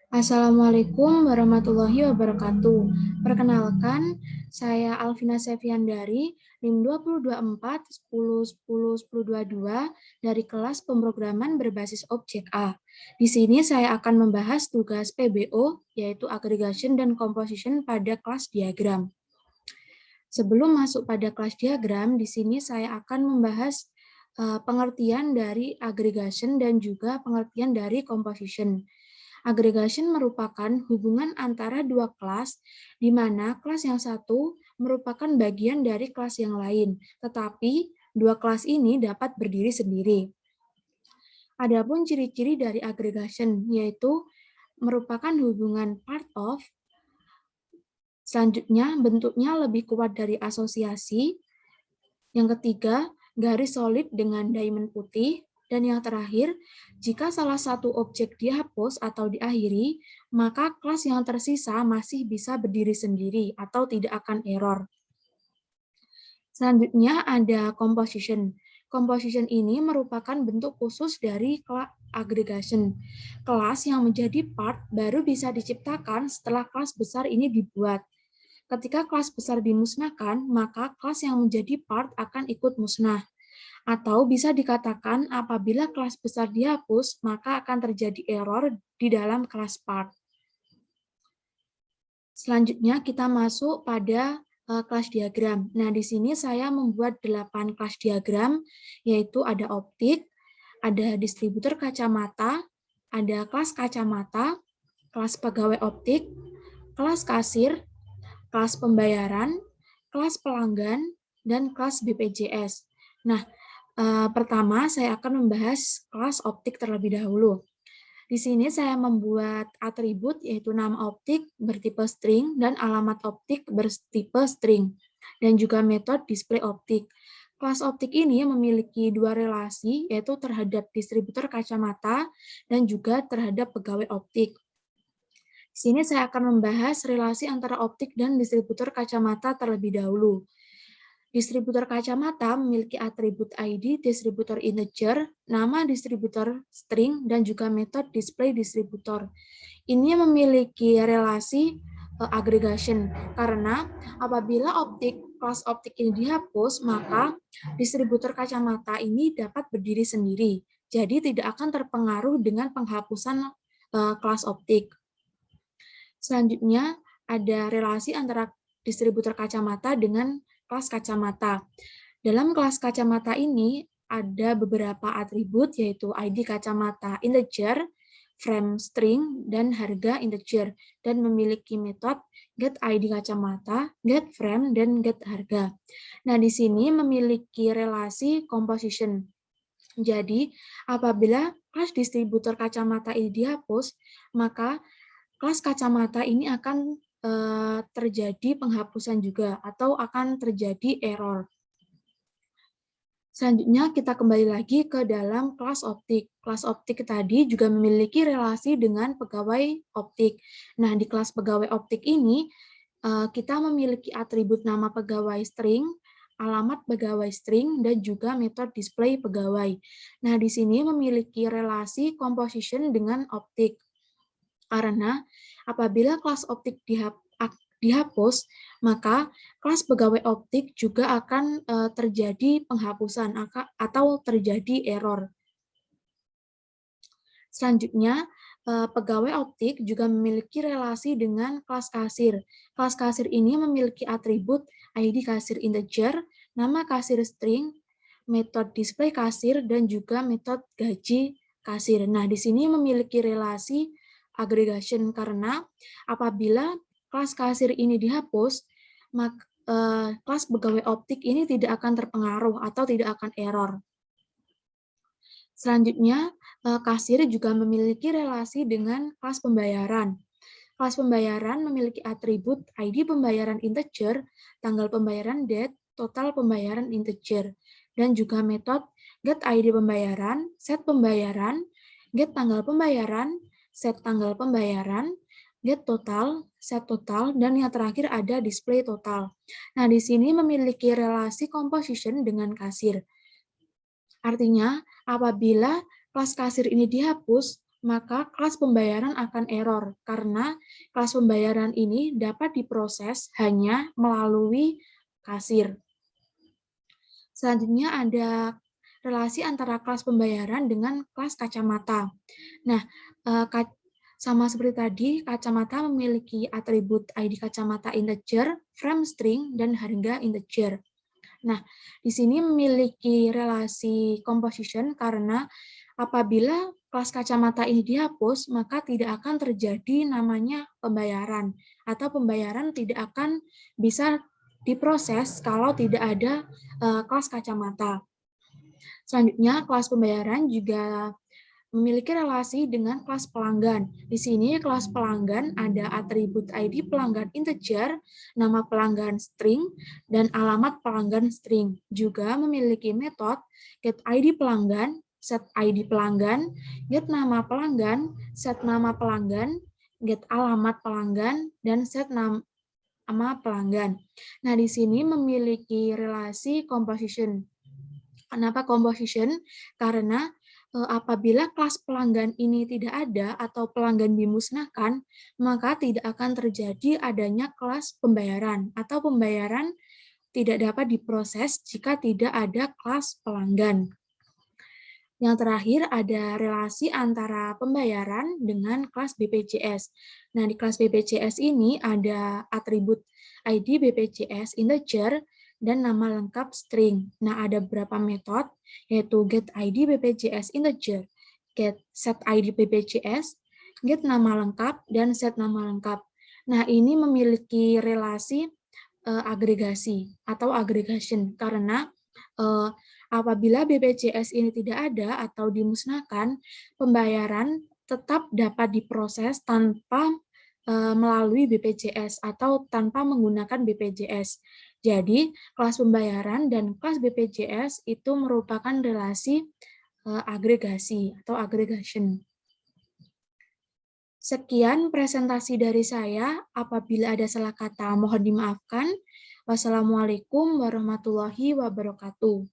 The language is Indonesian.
Assalamualaikum warahmatullahi wabarakatuh. Perkenalkan, saya Alvina Seviandari, NIM 2024 10 10 1022 dari kelas pemrograman berbasis objek A. Di sini saya akan membahas tugas PBO, yaitu aggregation dan composition pada kelas diagram. Sebelum masuk pada kelas diagram, di sini saya akan membahas pengertian dari aggregation dan juga pengertian dari composition. Aggregation merupakan hubungan antara dua kelas, di mana kelas yang satu merupakan bagian dari kelas yang lain, tetapi dua kelas ini dapat berdiri sendiri. Adapun ciri-ciri dari aggregation, yaitu merupakan hubungan part of. Selanjutnya, bentuknya lebih kuat dari asosiasi. Yang ketiga, garis solid dengan diamond putih. Dan yang terakhir, jika salah satu objek dihapus atau diakhiri, maka kelas yang tersisa masih bisa berdiri sendiri atau tidak akan error. Selanjutnya ada composition. Composition ini merupakan bentuk khusus dari kelas aggregation. Kelas yang menjadi part baru bisa diciptakan setelah kelas besar ini dibuat. Ketika kelas besar dimusnahkan, maka kelas yang menjadi part akan ikut musnah. Atau bisa dikatakan apabila kelas besar dihapus, maka akan terjadi error di dalam kelas part. Selanjutnya kita masuk pada kelas diagram. Nah, di sini saya membuat 8 kelas diagram, yaitu ada optik, ada distributor kacamata, ada kelas kacamata, kelas pegawai optik, kelas kasir, kelas pembayaran, kelas pelanggan, dan kelas BPJS. Nah, pertama saya akan membahas kelas optik terlebih dahulu. Di sini saya membuat atribut yaitu nama optik bertipe string dan alamat optik bertipe string, dan juga metode display optik. Kelas optik ini memiliki dua relasi, yaitu terhadap distributor kacamata dan juga terhadap pegawai optik. Di sini saya akan membahas relasi antara optik dan distributor kacamata terlebih dahulu. Distributor kacamata memiliki atribut ID, distributor integer, nama distributor string, dan juga metode display distributor. Ini memiliki relasi aggregation, karena apabila kelas optik ini dihapus, maka distributor kacamata ini dapat berdiri sendiri. Jadi tidak akan terpengaruh dengan penghapusan kelas optik. Selanjutnya ada relasi antara distributor kacamata dengan kelas kacamata. Dalam kelas kacamata ini ada beberapa atribut, yaitu ID kacamata integer, frame string, dan harga integer, dan memiliki metode get ID kacamata, get frame, dan get harga. Nah, di sini memiliki relasi composition. Jadi, apabila kelas distributor kacamata ini dihapus, maka kelas kacamata ini akan terjadi penghapusan juga atau akan terjadi error. Selanjutnya kita kembali lagi ke dalam kelas optik. Kelas optik tadi juga memiliki relasi dengan pegawai optik. Nah, di kelas pegawai optik ini kita memiliki atribut nama pegawai string, alamat pegawai string, dan juga metode display pegawai. Nah, di sini memiliki relasi composition dengan optik. Karena apabila kelas optik dihapus, maka kelas pegawai optik juga akan terjadi penghapusan atau terjadi error. Selanjutnya, pegawai optik juga memiliki relasi dengan kelas kasir. Kelas kasir ini memiliki atribut ID kasir integer, nama kasir string, metode display kasir, dan juga metode gaji kasir. Nah, di sini memiliki relasi aggregation karena apabila kelas kasir ini dihapus, maka kelas pegawai optik ini tidak akan terpengaruh atau tidak akan error. Selanjutnya, kasir juga memiliki relasi dengan kelas pembayaran. Kelas pembayaran memiliki atribut ID pembayaran integer, tanggal pembayaran date, total pembayaran integer, dan juga metode get ID pembayaran, set pembayaran, get tanggal pembayaran, set tanggal pembayaran, get total, set total, dan yang terakhir ada display total. Nah, di sini memiliki relasi composition dengan kasir. Artinya, apabila kelas kasir ini dihapus, maka kelas pembayaran akan error karena kelas pembayaran ini dapat diproses hanya melalui kasir. Selanjutnya ada relasi antara kelas pembayaran dengan kelas kacamata. Nah, sama seperti tadi, kacamata memiliki atribut ID kacamata integer, frame string, dan harga integer. Nah, di sini memiliki relasi composition karena apabila kelas kacamata ini dihapus, maka tidak akan terjadi namanya pembayaran, atau pembayaran tidak akan bisa diproses kalau tidak ada kelas kacamata. Selanjutnya, kelas pembayaran juga memiliki relasi dengan kelas pelanggan. Di sini kelas pelanggan ada atribut ID pelanggan integer, nama pelanggan string, dan alamat pelanggan string. Juga memiliki metode get ID pelanggan, set ID pelanggan, get nama pelanggan, set nama pelanggan, get alamat pelanggan, dan set nama pelanggan. Nah, di sini memiliki relasi composition. Kenapa composition? Karena apabila kelas pelanggan ini tidak ada atau pelanggan dimusnahkan, maka tidak akan terjadi adanya kelas pembayaran atau pembayaran tidak dapat diproses jika tidak ada kelas pelanggan. Yang terakhir ada relasi antara pembayaran dengan kelas BPJS. Nah, di kelas BPJS ini ada atribut ID BPJS integer dan nama lengkap string. Nah, ada beberapa metode, yaitu get ID BPJS integer, get set ID BPJS, get nama lengkap, dan set nama lengkap. Nah, ini memiliki relasi agregasi atau aggregation karena apabila BPJS ini tidak ada atau dimusnahkan, pembayaran tetap dapat diproses tanpa melalui BPJS atau tanpa menggunakan BPJS. Jadi, kelas pembayaran dan kelas BPJS itu merupakan relasi agregasi atau aggregation. Sekian presentasi dari saya. Apabila ada salah kata, mohon dimaafkan. Wassalamualaikum warahmatullahi wabarakatuh.